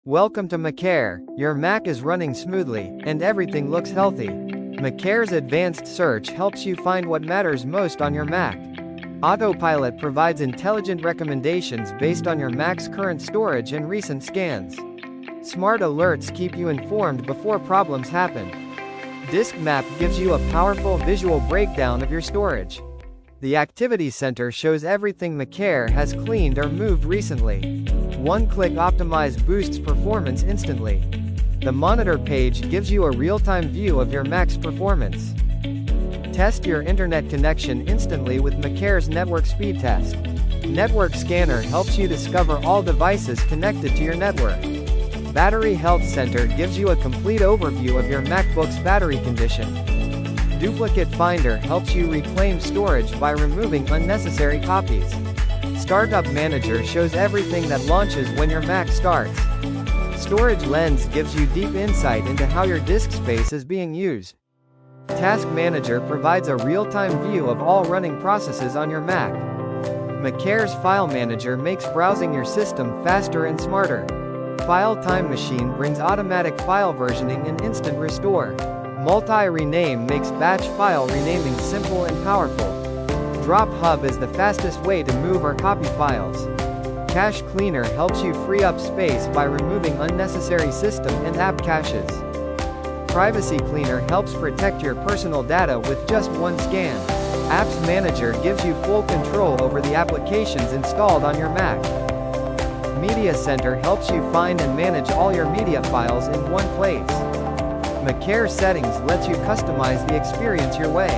Welcome to MacCare. Your Mac is running smoothly, and everything looks healthy. MacCare's advanced search helps you find what matters most on your Mac. Autopilot provides intelligent recommendations based on your Mac's current storage and recent scans. Smart alerts keep you informed before problems happen. Disk Map gives you a powerful visual breakdown of your storage. The Activity Center shows everything MacCare has cleaned or moved recently. One-click Optimize boosts performance instantly. The Monitor page gives you a real-time view of your Mac's performance. Test your internet connection instantly with MacCare's Network Speed Test. Network Scanner helps you discover all devices connected to your network. Battery Health Center gives you a complete overview of your MacBook's battery condition. Duplicate Finder helps you reclaim storage by removing unnecessary copies. Startup Manager shows everything that launches when your Mac starts. Storage Lens gives you deep insight into how your disk space is being used. Task Manager provides a real-time view of all running processes on your Mac. MacCare's File Manager makes browsing your system faster and smarter. File Time Machine brings automatic file versioning and instant restore. Multi-rename makes batch file renaming simple and powerful. Drop Hub is the fastest way to move or copy files. Cache Cleaner helps you free up space by removing unnecessary system and app caches. Privacy Cleaner helps protect your personal data with just one scan. Apps Manager gives you full control over the applications installed on your Mac. Media Center helps you find and manage all your media files in one place. MacCare Settings lets you customize the experience your way.